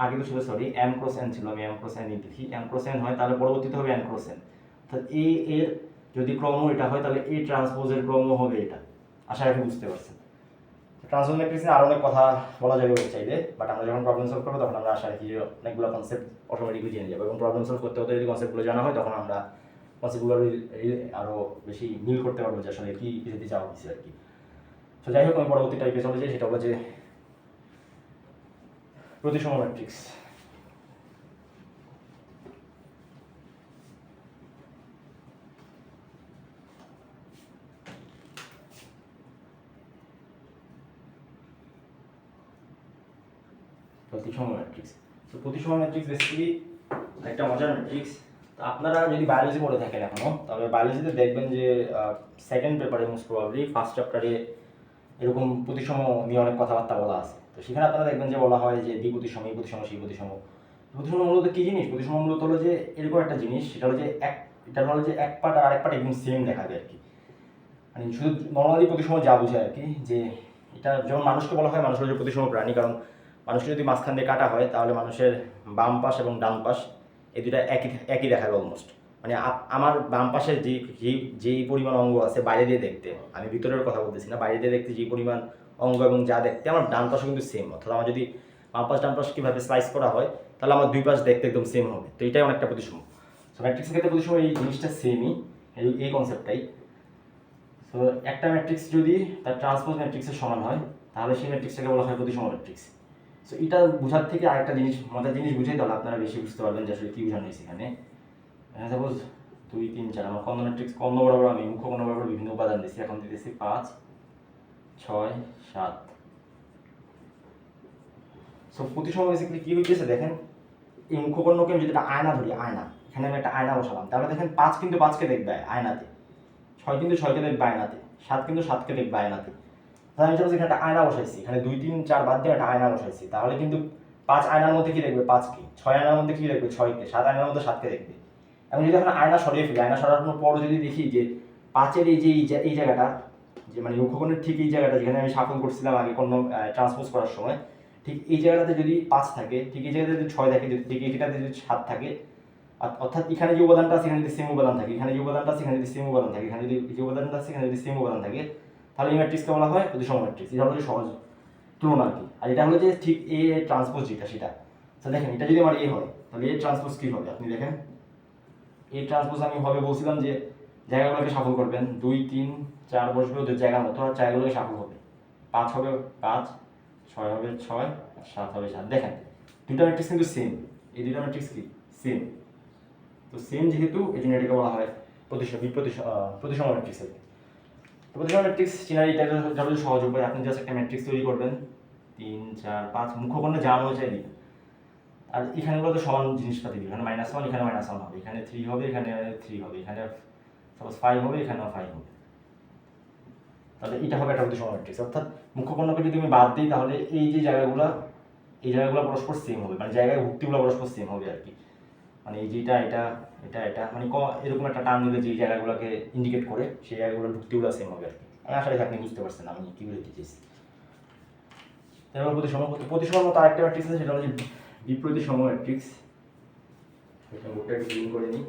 আগে তো ছিল সরি m ক্রস n ছিল, আমি m ক্রস n লিখি, m ক্রস n হয় তাহলে পরবর্তীতে হবে n ক্রস n। অর্থাৎ a এর যদি ক্রম এটা হয় তাহলে a ট্রান্সপোজের ক্রম হবে এটা। আশা রাখি বুঝতে পারছেন। ট্রান্সপোজ ম্যাট্রিক্সে আরো অনেক কথা বলা যাবে চাইলে, বাট আমরা যখন প্রবলেম সলভ করবো তখন আমরা আশা রাখি যে অনেকগুলো কনসেপ্ট অটোমেটিকলি জেনে যাবো, এবং প্রবলেম সলভ করতে হতে যদি কনসেপ্টগুলো জানা হয় তখন আমরা কনসেপ্টগুলো আরো বেশি মিল করতে পারবো যে আসলে কি দিতে চাওয়া হচ্ছে আর কি। তো যাই হোক, আমি পরবর্তী টাইপে চলে যাই, সেটা হলো যে প্রতিসম ম্যাট্রিক্স। প্রতিসম ম্যাট্রিক্স, তো প্রতিসম ম্যাট্রিক্স বেসিক্যালি একটা মজার ম্যাট্রিক্স। তো আপনারা যদি বায়োলজি পড়ে থাকেন এখনো, তবে বায়োলজিতে দেখবেন যে সেকেন্ড পেপারে মোস্ট প্রবাবলি ফার্স্ট চ্যাপ্টারে এরকম প্রতিসম নিয়ে অনেক কথাবার্তা বলা আছে। তো সেখানে আপনারা দেখবেন যে বলা হয় যে দ্বি প্রতিসম, এই প্রতিসম, সেই প্রতিসম। প্রতিসম মূলত কি জিনিস? প্রতিসম মূলত হলো যে এরকম একটা জিনিস, সেটা হলো যে এটা হলো যে এক পার্ট আর আরেক পার্ট একদম সেম দেখাবে আর কি। মানে শুধু নর্মালি প্রতিসম যা বোঝায় আর কি, যে এটা যেমন মানুষকে বলা হয় মানুষ হলো যে প্রতিসম প্রাণী, কারণ মানুষকে যদি মাঝখান দিয়ে কাটা হয় তাহলে মানুষের বাম পাশ এবং ডান পাশ এই দুটা একই দেখাবে অলমোস্ট। মানে আমার বাম পাশে যেই পরিমাণ অঙ্গ আছে বাইরে দিয়ে দেখতে, আমি ভিতরের কথা বলতেছি না, বাইরে দিয়ে দেখতে যে পরিমাণ অঙ্গ এবং যা দেখতে আমার ডান পাশে কিন্তু সেম। অর্থাৎ আমার যদি বাম পাশ ডান পাশ কীভাবে স্লাইস করা হয় তাহলে আমার দুই পাশ দেখতে একদম সেম হবে। তো এটাই অনেকটা প্রতিসম। সো ম্যাট্রিক্সের ক্ষেত্রে প্রতিসম এই জিনিসটা সেমই, এই কনসেপ্টটাই। সো একটা ম্যাট্রিক্স যদি তার ট্রান্সপোজ ম্যাট্রিক্সের সমান হয় তাহলে সেই ম্যাট্রিক্সটাকে বলা হয় প্রতিসম ম্যাট্রিক্স। সো এটা বোঝার থেকে আরেকটা জিনিস, মজার জিনিস বুঝাই তাহলে আপনারা বেশি বুঝতে পারবেন যে আসলে কী বোঝানো হয়েছে এখানে। সাপোজ 2 3 4 আমার কর্ণ ম্যাট্রিক্স, কর্ণ বরাবর আমি মুখ্য কর্ণ বরাবর বিভিন্ন উপাদান দিচ্ছি, এখন দিতেছি 5 6 7। সো প্রতিসম বেসিক্যালি কী হইতেছে দেখেন, এই মুখ্য কর্ণকে আমি যদি একটা আয়না ধরি, আয়না, এখানে আমি একটা আয়না বসালাম, তাহলে দেখেন 5 কিন্তু 5কে দেখবে আয়নাতে, 6 কিন্তু 6কে দেখবে আয়নাতে, 7 কিন্তু 7কে দেখবে আয়নাতে। তাহলে আমি চাচ্ছি এখানে একটা আয়না বসাইছি, এখানে 2 3 4 বাদ দিয়ে একটা আয়না বসাইছি, তাহলে কিন্তু 5 আয়নার মধ্যে কি দেখবে 5কে, 6 আয়নার মধ্যে কি দেখবে 6কে, 7 আয়নার মধ্যে 7কে দেখবে। এবং যদি এখন আয়না সরিয়ে ফেলি, আয়না সরানোর পর যদি দেখি যে 5-এর এই জায়গাটা, যে মানে মুখ্যকর্ণের ঠিক এই জায়গাটা যেখানে আমি শাফল করছিলাম আগে কর্ণ ট্রান্সপোজ করার সময়, ঠিক এই জায়গাটাতে যদি 5 থাকে, ঠিক এই জায়গাতে যদি 6 থাকে, ঠিক এইটাতে যদি 7 থাকে, অর্থাৎ এখানে যে উপাদানটা আছে এখানে যদি সেম উপাদান থাকে, এখানে যে উপাদানটা আছে এখানে যদি সেম উপাদান থাকে, এখানে যদি যে উপাদানটা আছে এখানে যদি সেম উপাদান থাকে, তাহলে এই ম্যাট্রিক্সকে বলা হয় প্রতিসম ম্যাট্রিক্স। এটা হলো সহজ তুলনা আর কি। আর এটা হলো যে ঠিক এ ট্রান্সপোজ যেটা সেটা। তো দেখেন এটা যদি আমার এ হয় তাহলে এ ট্রান্সপোজ কী হবে আপনি দেখেন, এই ট্রান্সপোজ আমি হবে বলছিলাম যে জায়গাগুলোকে শাফল করবেন, 2 3 4 বসবে ওদের জায়গা মতো, আর জায়গাগুলোকে শাফল হবে, 5 হবে 5, 6 হবে 6, 7 হবে 7। দেখেন দুইটা ম্যাট্রিক্স কিন্তু সেম, এই দুইটা ম্যাট্রিক্স কি সেম। তো সেম যেহেতু এই জন্য এটাকে বলা হয় প্রতিসম ম্যাট্রিক্স। তো প্রতিসম ম্যাট্রিক্স চিনার এটা যতটা সহজ উপায়, আপনি জাস্ট একটা ম্যাট্রিক্স তৈরি করবেন, 3 4 5 মুখ্যকর্ণে যা অনুযায়ী দিবেন, আর এখানেগুলো তো সমান জিনিসপাতি দিবেন, এখানে -1 এখানে -1 হবে, এখানে 3 হবে, এখানে 3 হবে, এখানে সাপোজ 5 হবে, এখানেও 5 হবে। তাহলে এটা হবে একটা প্রতিসম ম্যাট্রিক্স। অর্থাৎ মুখ্যকর্ণকে যদি আমি বাদ দিই তাহলে এই যে জায়গাগুলো পরস্পর সেম হবে, মানে জায়গায় ভুক্তিগুলো পরস্পর সেম হবে আর কি। মানে এই যেটা এটা এটা এটা মানে এরকম একটা টার্ম দিলে যে জায়গাগুলোকে ইন্ডিকেট করে সেই জায়গাগুলোর ভুক্তিগুলো সেম হবে আর কি। আমি আশা রাখি আপনি বুঝতে পারছেন আমি কী বলতে চেয়েছি। তারপর প্রতিসম মতো আরেকটা ম্যাট্রিক্স আছে, সেটা হচ্ছে বিপ্রতিসম ম্যাট্রিক্স। এটা বোর্ডটা একটু ক্লিন করে নিই।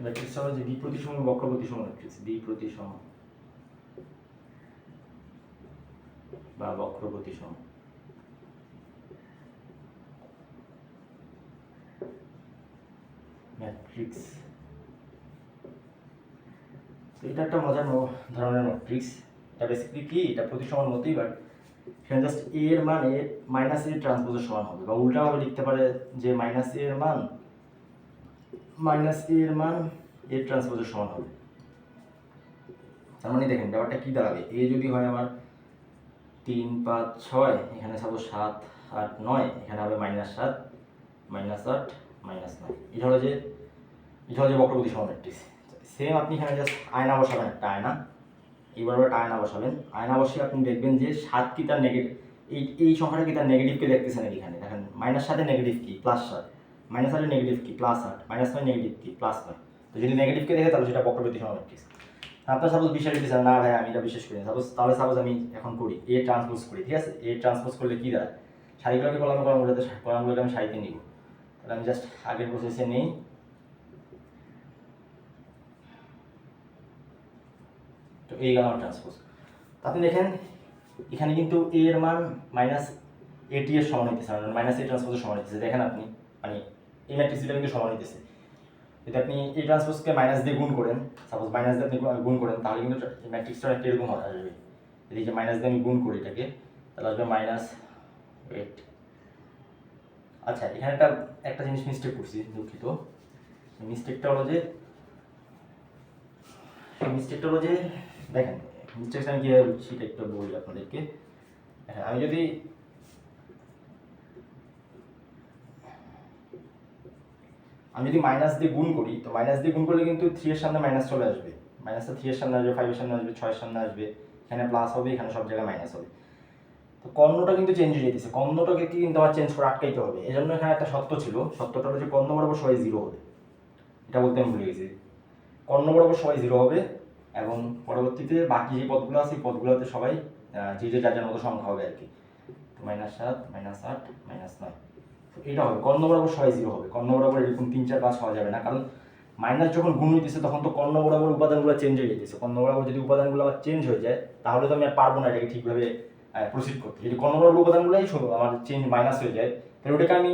ম্যাট্রিক্সটা হলো যে বি প্রতিসম বক্র প্রতিসম ম্যাট্রিক্স, বি প্রতিসম বা বক্র প্রতিসম। ম্যাট্রিক্স এটা একটা মজার ধরনের ম্যাট্রিক্স। এটা বেসিক্যালি কি, এটা প্রতিসমের মতোই, বাট এখানে জাস্ট এ এর মান এ মাইনাস এ ট্রান্সপোজের সমান হবে, বা উল্টাভাবে লিখতে পারে যে মাইনাস এ এর মান মাইনাস এ এর মান এ ট্রান্সপোজের সমান হবে। তার মানে দেখেন ব্যাপারটা কি দাঁড়াবে, এ যদি হয় আমার 3 5 6, এখানে সাপোজ 7 8 9, এখানে হবে -7 -8 -9। এটা হলো যে বক্র প্রতিসম ম্যাট্রিক্স। সেম আপনি এখানে জাস্ট আয়না বসাবেন, একটা আয়না, এইবার একটা আয়না বসাবেন। আয়না বসিয়ে আপনি দেখবেন যে 7 কি তার নেগেটিভ, এই সংখ্যাটা কি তার নেগেটিভকে দেখতেছেন এখানে। দেখেন -7 নেগেটিভ কি +7, -8 নেগেটিভ কি +8, -9 নেগেটিভ কি +9। তো যদি নেগেটিভকে দেখে তাহলে সেটা বক্র প্রতিসম ম্যাট্রিক্স। আপনার সাপোজ বিশ্বাস দিতেছেন না ভাই আমি এটা বিশ্বাস করি না, সাপোজ আমি এখন করি এ ট্রান্সপোজ করি, ঠিক আছে। এ ট্রান্সপোজ করলে কি দাঁড়ায়, সারিগুলোকে কলামগুলোকে আমি সারিতে নিব। তাহলে আমি জাস্ট আগের প্রসেসে নেই, তো এই গেল আমার ট্রান্সপোজ। আপনি দেখেন এখানে কিন্তু এ এর মান -AT এর সমান হইতেছে, -A ট্রান্সপোজের সমান হইতেছে। দেখেন আপনি মানে এই ম্যাট্রিক্সটা কিন্তু সমান হইতেছে। যদি আপনি এই ট্রান্সপোজকে মাইনাস দিয়ে গুণ করেন, সাপোজ মাইনাস দিয়ে আপনি গুণ করেন, তাহলে কিন্তু ম্যাট্রিক্সটা একটা এরকম আসবে। এদিকে মাইনাস দিয়ে আমি গুণ করি এটাকে, তাহলে আসবে -8। আচ্ছা এখানে একটা জিনিস মিস্টেক করছি, দুঃখিত। মিস্টেকটা হলো যে দেখেন মিস্টেকটা আমি কীভাবে বুঝছি এটা একটু বলি আপনাদেরকে। হ্যাঁ, আমি যদি মাইনাস দিয়ে গুণ করি, তো মাইনাস দিয়ে গুণ করলে কিন্তু 3 এর সামনে মাইনাস চলে আসবে, মাইনাসটা 3 এর সামনে আসবে, 5 এর সামনে আসবে, 6 এর সামনে আসবে, এখানে প্লাস হবে, এখানে সব জায়গায় মাইনাস হবে। তো কর্ণটা কিন্তু চেঞ্জ হয়ে যেতেছে, কর্ণটাকে কিন্তু আমার চেঞ্জ করে আটকাইতে হবে। এই জন্য এখানে একটা সত্য ছিল, সত্যটা হলো যে কর্ণ বরাবর সবাই 0 হবে। এটা বলতে আমি ভুলে গেছি, কর্ণ বরাবর সবাই 0 হবে, এবং পরবর্তীতে বাকি যে পদগুলো আছে এই পদগুলোতে সবাই যে যার মতো সংখ্যা হবে আর কি। -7 -8 -9, এটা হবে কর্ণ বরাবর সবাই 0 হবে। কর্ণ বরাবর এরকম 3 4 5 হওয়া যাবে না, কারণ মাইনাস যখন গুণ হইতেছে তখন তো কর্ণ বরাবর উপাদানগুলো চেঞ্জ হয়ে যেতেছে। কর্ণ বরাবর যদি উপাদানগুলো আমার চেঞ্জ হয়ে যায় তাহলে তো আমি আর পারবো না এটাকে ঠিকভাবে প্রসিড করতে। যদি কর্ণ বরাবর উপাদানগুলোই আমার চেঞ্জ মাইনাস হয়ে যায়, তাহলে ওটাকে আমি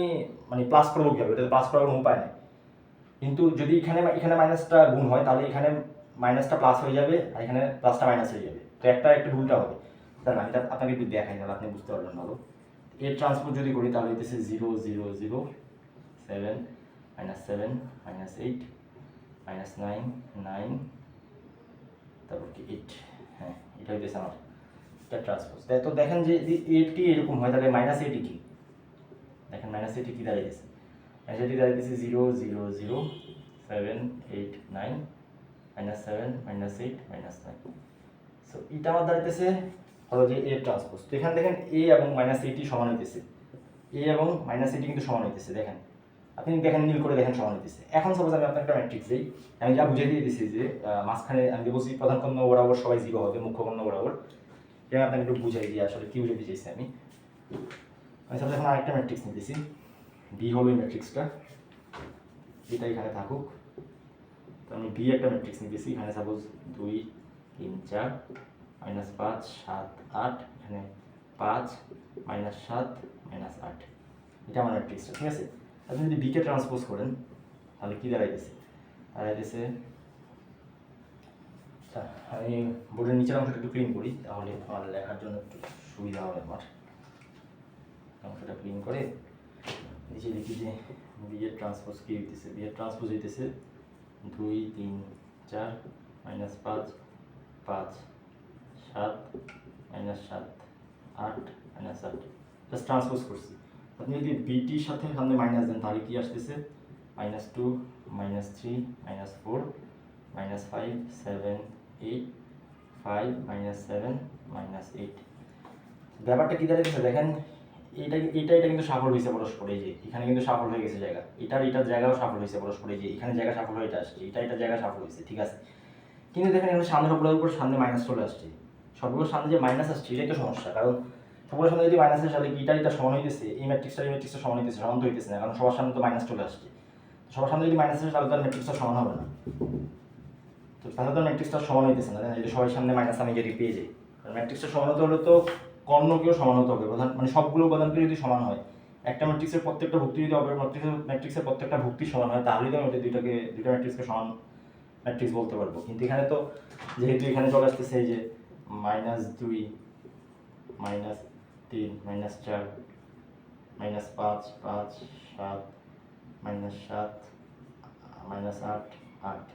মানে প্লাস করবো কীভাবে, ওটাতে প্লাস করার কোনো উপায় নেই। কিন্তু যদি এখানে মাইনাসটা গুণ হয় তাহলে এখানে মাইনাসটা প্লাস হয়ে যাবে, আর এখানে প্লাসটা মাইনাস হয়ে যাবে, তো একটু উল্টা হবে। তাহলে আমি আপনাকে একটু দেখাই, তাহলে আপনি বুঝতে পারবেন ভালো। এর ট্রান্সপোজ যদি করি তাহলে হইতেছে 0 0 0 7 -7 -8 -9 9, তারপর কি 8। হ্যাঁ এটা হইতেছে আমার এটা ট্রান্সপোজ। তো দেখেন যে এটি এরকম হয়, তাহলে -AT কি, দেখেন -AT কি দাঁড়িয়েছে, -AT দাঁড়িয়েছে 0 0 0 7 8 9 -7 -8 -9। সো এটা আমার দাঁড়াইতেছে হলো যে এ ট্রান্সপোজ। তো এখানে দেখেন এ এবং -AT সমান হইতেছে, এ এবং -AT কিন্তু সমান হইতেছে। দেখেন আপনি দেখেন নীল করে দেখেন সমান হইতেছে। এখন সাপোজ আমি আপনাকে একটা ম্যাট্রিক্স দিই, আমি যা বুঝিয়ে দিয়ে দিচ্ছি যে মাঝখানে আমি বলছি প্রধান কর্ণ বরাবর সবাই 0 হবে, মুখ্য কর্ণ বরাবর। এটা আপনাকে একটু বুঝাই দিই আসলে কি বুঝাতে চাইছি আমি। সাপোজ এখন আরেকটা ম্যাট্রিক্স নিতেছি, বি হলো এই ম্যাট্রিক্সটা, এটা এখানে থাকুক। তো আমি বি একটা ম্যাট্রিক্স নিতেছি, এখানে সাপোজ 2 3 4 -5 7 8, এখানে 5 -7 -8, এটা আমার ম্যাট্রিক্সটা, ঠিক আছে। আপনি যদি বিকে ট্রান্সপোজ করেন তাহলে কি দাঁড়াইতেছে, আচ্ছা আমি বোর্ডের নিচের অংশটা একটু ক্লিন করি, তাহলে আমার লেখার জন্য একটু সুবিধা হবে। আমার অংশটা ক্লিন করে নিচে লিখি যে বি এর ট্রান্সপোজ কি হইতেছে, বি এর ট্রান্সপোজ হইতেছে 2 3 4 -5 5 7 -7 8 -8, জাস্ট ট্রান্সপোজ করছি। আপনি যদি বিটির সাথে সামনে মাইনাস দেন তাহলে কি আসতেছে, -2 -3 -4 -5 7 8 5 -7 -8। ব্যাপারটা কি দাঁড়িয়েছে দেখেন, এটা কিন্তু সাফল হয়েছে পরস্পর, এই যে এখানে কিন্তু সাফল হয়ে গেছে জায়গা, এটার জায়গাও সাফল হয়েছে পরস্পর, এই যে এখানে জায়গা সাফল হয়ে আসছে, এটা জায়গা সাফল হয়েছে, ঠিক আছে। কিন্তু দেখেন এখানে সামনে সবগুলোর উপর সামনে মাইনাস চলে আসছে, সবগুলোর সামনে যে মাইনাস আসছে এটাই তো সমস্যা। কারণ সবগুলোর সামনে যদি মাইনাস আসে তাহলে এটা সমান হইতেছে, এই ম্যাট্রিক্সটা সমান হইতেছে, সমান তো হইতেছে না, কারণ সবার সামনে তো মাইনাস চলে আসছে। সবার সামনে যদি মাইনাস আসে তাহলে তার ম্যাট্রিক্সটা সমান হবে না, তো তাহলে তো ম্যাট্রিক্সটা সমান হইতেছে না, যদি সবার সামনে মাইনাস আমি যদি পেয়ে যাই। কারণ ম্যাট্রিক্সটা সমান হতে হলে তো কর্ণকেও সমান হতে হবে, প্রধান মানে সবগুলো উপাদানকে যদি সমান হয়, একটা ম্যাট্রিক্সের প্রত্যেকটা ভুক্তি যদি অপর ম্যাট্রিক্সের প্রত্যেকটা ভুক্তি সমান হয় তাহলেই তো আমি দুইটা ম্যাট্রিক্সকে সমান ম্যাট্রিক্স বলতে পারবো। কিন্তু এখানে তো যেহেতু এখানে চলে আসতেছে এই যে -2 -3 -4 -5 5 7 -7 -8 8,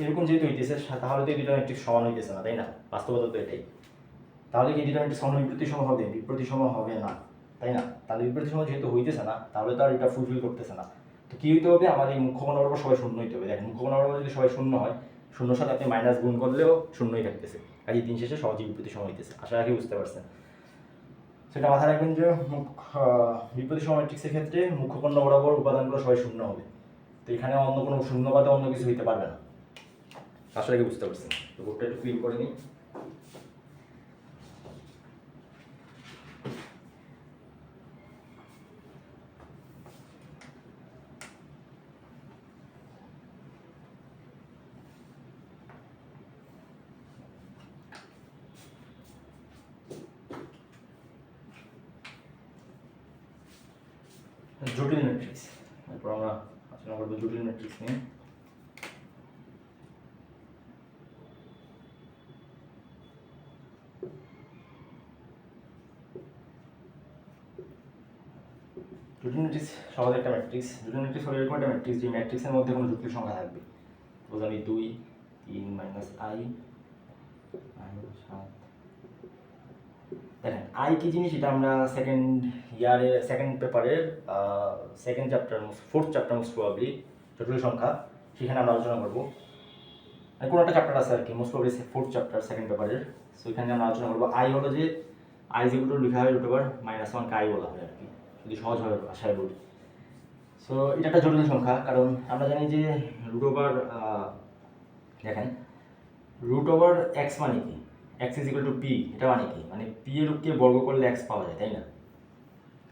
এরকম যেহেতু হইতেছে তাহলে তো এই দুটো ম্যাট্রিক্স সমান হইতেছে না, তাই না? বাস্তবতা তো এটাই। তাহলে কি দুটো ম্যাট্রিক্স সমান বিপ্রতিসম হবে? বিপ্রতিসম হবে না, তাই না? তাহলে বিপ্রতিসম যেহেতু হইতেছে না তাহলে তো আর এটা ফুলফিল করতেছে না। তো কি হইতে হবে? আমার এই মুখ্য কোণ বরাবর সবাই শূন্য হইতে হবে। দেখেন মুখ্য কোণ বরাবর যদি সবাই শূন্য হয়, শূন্যর সাথে আপনি মাইনাস গুণ করলেও শূন্যই থাকতেছে, কাজে দিন শেষে সহজেই বিপ্রতিসম হইতেছে। আশা রাখি বুঝতে পারছেন। সেটা মাথায় রাখবেন যে বিপ্রতিসম ম্যাট্রিক্সের ক্ষেত্রে মুখ্য কোণ বরাবর উপাদানগুলো সবাই শূন্য হবে। তো এখানে অন্য কোনো শূন্য বাদে অন্য কিছু হইতে পারবে না। আশা রাখি বুঝতে পারছেন। তো বোর্ডটা একটু ক্লিন করে নিই। জটিল ম্যাট্রিক্স, এরপর আমরা আলোচনা করবো জটিল ম্যাট্রিক্স নিয়ে। জটিল ম্যাট্রিক্স সহজ একটা ম্যাট্রিক্স। জটিল ম্যাট্রিক্স হলো এরকম একটা ম্যাট্রিক্স যে ম্যাট্রিক্সের মধ্যে কোনো জটিল সংখ্যা থাকবে। সাপোজ আমি 2 3 -i 7। দেখেন আই কি জিনিস এটা আমরা সেকেন্ড পেপারের second chapter fourth chapter most probably জটিল সংখ্যা, সেখানে আমরা আলোচনা করবো। কোনো একটা চ্যাপ্টার আছে আর কি, most probably fourth chapter second পেপারের। সো এখানে আমরা আলোচনা করবো আই হলো যে আই যেগুলো লেখা হয় √1 -1 আই বলা হয় আর কি, যদি সহজ হয় আশায় বলি। সো এটা একটা জটিল সংখ্যা, কারণ আমরা জানি যে √, দেখেন √x মানে কি, x = p, এটা মানে কি, মানে p এর রূপকে বর্গ করলে x পাওয়া যায়, তাই না?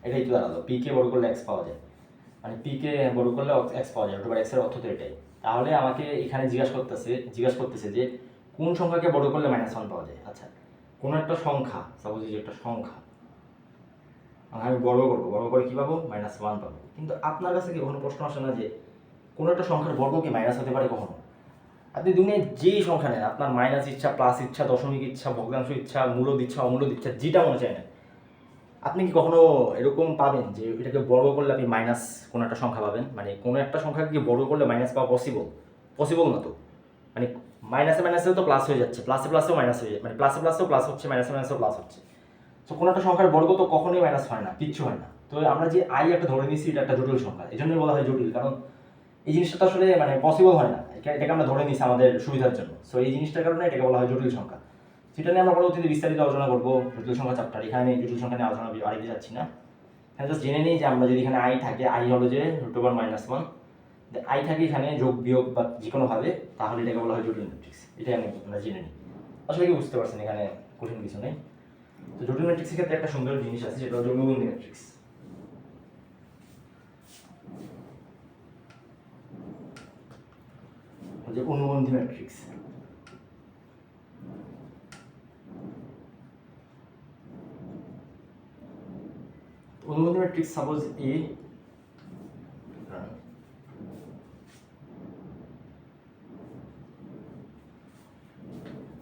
এটাই তো দাঁড়ালো, p কে বর্গ করলে x পাওয়া যায়, মানে p কে বর্গ করলে x পাওয়া যায়, √x এর অর্থ তো এটাই। তাহলে আমাকে এখানে জিজ্ঞাসা করতেছে যে কোন সংখ্যাকে বর্গ করলে -1 পাওয়া যায়। আচ্ছা, কোনো একটা সংখ্যা, সাপোজ যে একটা সংখ্যা আমি বর্গ করে কি পাবো? -1 পাবো। কিন্তু আপনার কাছে কি কখনো প্রশ্ন আসে না যে কোনো একটা সংখ্যার বর্গ কি মাইনাস হতে পারে কখনো? আপনি দুনিয়ায় যেই সংখ্যা নেন, আপনার মাইনাস ইচ্ছা, প্লাস ইচ্ছা, দশমিক ইচ্ছা, ভগ্নাংশ ইচ্ছা, মূলদ ইচ্ছা, অমূলদ ইচ্ছা, যেটা মনে চায় না, আপনি কি কখনো এরকম পাবেন যে এটাকে বর্গ করলে আপনি মাইনাস কোনো একটা সংখ্যা পাবেন? মানে কোনো একটা সংখ্যাকে বর্গ করলে মাইনাস পাওয়া পসিবল না তো। মানে মাইনাসেও তো প্লাস হয়ে যাচ্ছে, প্লাসেও মাইনাস হয়ে যায়, মানে প্লাসেও প্লাস হচ্ছে, মাইনাসেও প্লাস হচ্ছে। তো কোনো একটা সংখ্যার বর্গ তো কখনোই মাইনাস হয় না, কিচ্ছু হয় না। তো আমরা যে আই একটা ধরে নিয়েছি এটা একটা জটিল সংখ্যা, এই জন্যই বলা হয় জটিল, কারণ এই জিনিসটা তো আসলে মানে পসিবল হয় না, এটাকে আমরা ধরে নিয়েছি আমাদের সুবিধার জন্য। সো এই জিনিসটার কারণে এটাকে বলা হয় জটিল সংখ্যা। সেটা নিয়ে আমরা পরবর্তীতে বিস্তারিত আলোচনা করবো জটিল সংখ্যা চ্যাপ্টার। এখানে আমি জটিল সংখ্যা নিয়ে আলোচনা আরেকদিকে যাচ্ছি না, এখানে জাস্ট জেনে নিই যে আমরা যদি এখানে আই থাকে, আই হলো যে √1 -1, আই থাকে এখানে যোগ বিয়োগ বা যে কোনোভাবে, তাহলে এটাকে বলা হয় জটিল ম্যাট্রিক্স। এটাই আমরা জেনে নিই। আসলে কি বুঝতে পারছেন, এখানে কঠিন কিছু নেই। তো জটিল ম্যাট্রিক্সের ক্ষেত্রে একটা সুন্দর জিনিস আছে, সেটা হলো অনুবন্ধী ম্যাট্রিক্স। যে অনুবন্ধী ম্যাট্রিক্স, অনুবন্ধী ম্যাট্রিক্স সাপোজ এ,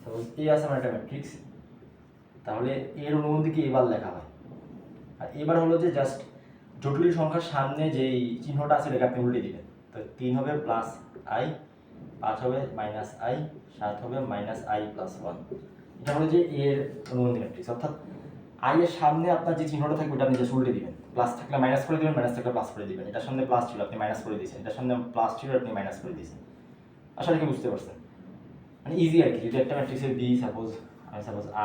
সাপোজ এ আছে আমার একটা ম্যাট্রিক্স, তাহলে এর অনুবন্ধীকে এবার লেখা হয়। আর এবার হলো যে জাস্ট জটিল সংখ্যার সামনে যেই চিহ্নটা আছে এটাকে আপনি উল্টে দিবেন। তো 3 হবে +i, 5 হবে -i, 7 হবে -i+1। এটা হলো যে এর অনুবন্ধী ম্যাট্রিক্স, অর্থাৎ আই এর সামনে আপনার যে চিহ্নটা থাকবে ওটা আপনি জাস্ট উল্টে দিবেন। প্লাস থাকলে মাইনাস করে দিবেন, মাইনাস থাকলে প্লাস করে দিবেন। এটার সামনে প্লাস ছিল আপনি মাইনাস করে দিয়েছেন, এটার সামনে প্লাস ছিল আপনি মাইনাস করে দিয়েছেন। আসলে কি বুঝতে পারছেন? মানে ইজি আর কি। যদি একটা ম্যাট্রিক্সের B suppose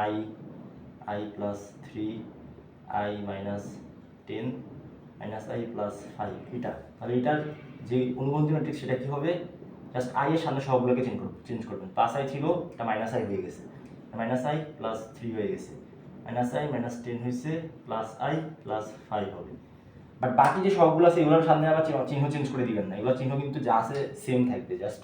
i +3 i -10 -i+5 এটা, তাহলে এটার যে অনুবন্ধী ম্যাট্রিক্স সেটা কি হবে? জাস্ট আই এর সামনে সবগুলোকে চেঞ্জ করবেন। +i ছিল এটা -i হয়ে গেছে, -i +3 হয়ে গেছে, -i -10 হয়েছে, +i +5 হবে। বাট বাকি যে সবগুলো আছে এগুলোর সামনে আবার চিহ্ন চেঞ্জ করে দিবেন না, এগুলো চিহ্ন কিন্তু যা আছে সেম থাকবে, জাস্ট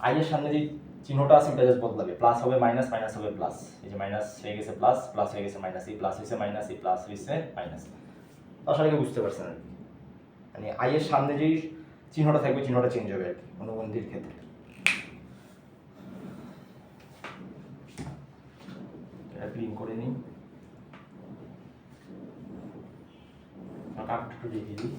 আই এর সামনে যে চিহ্নটা আছে ওটা জাস্ট বদলাবে, প্লাস হবে মাইনাস, মাইনাস হবে প্লাস, এই যে মাইনাস হয়ে গেছে প্লাস, প্লাস হয়ে গেছে মাইনাস, এই প্লাস হয়েছে মাইনাস, এই প্লাস হয়েছে মাইনাস। আশা করি বুঝতে পারছেন আর কি, মানে আই এর সামনে যেই চিহ্নটা থাকবে চিহ্নটা চেঞ্জ হবে আর কি অনুবন্ধীর ক্ষেত্রে। এটা ক্লিন করে নিই, কাপটা একটু দেখিয়ে দিই।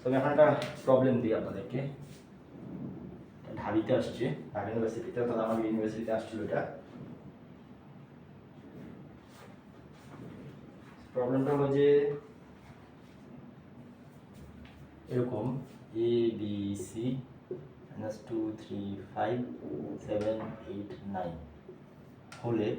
তবে এখন একটা প্রবলেম দিই আপনাদেরকে, ঢাবিতে আসছে ঢাকা ইউনিভার্সিটিতে, অর্থাৎ আমার ইউনিভার্সিটিতে আসছিল এটা। প্রবলেমটা হলো যে এরকম এ বি সি -2 3 5 7 8 9 হলে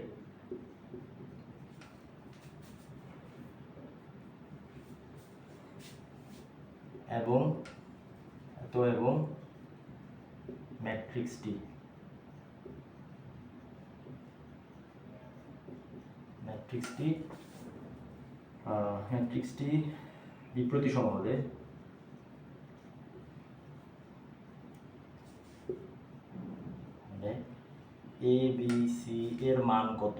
এবং এত এবং ম্যাট্রিক্সটি বিপ্রতিসম হলে এ বি সি এর মান কত?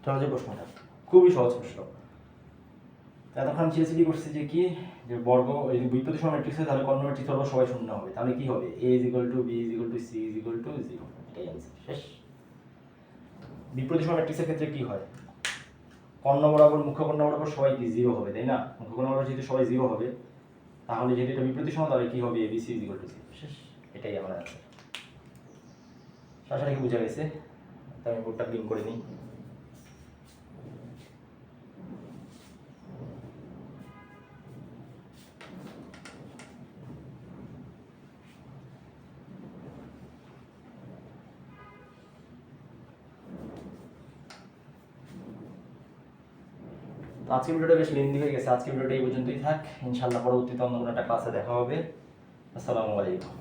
সহজ প্রশ্নটা, খুবই সহজ প্রশ্ন। এতক্ষণ চিরাচিরি করছি যে কি, যে বর্গ এই বিপ্রতিসম ম্যাট্রিক্স হয় তাহলে কর্ণ ম্যাট্রিক্স হলো সবাই শূন্য হবে, তাহলে কি হবে? a = b = c = 0, এটাই आंसर শেষ। বিপ্রতিসম ম্যাট্রিক্সের ক্ষেত্রে কি হয়? কর্ণ বরাবর মুখ্য কর্ণ বরাবর সবাই কি 0 হবে, তাই না? মুখ্য কর্ণ বরাবর যদি সবাই 0 হবে তাহলে যদি এটা বিপ্রতিসম তাহলে কি হবে? abc = 0, শেষ। এটাই আমার आंसर। আশা করি বুঝা গেছে। তাই আমি বোর্ডটা ক্লিন করে নিই। আজকের ভিডিওটা বেশ লেন্দি হয়ে গেছে, আজকের ভিডিওটা এই পর্যন্তই থাক। ইনশাআল্লাহ পরবর্তীতে অন্য কোনো একটা ক্লাসে দেখা হবে। আসসালামু আলাইকুম।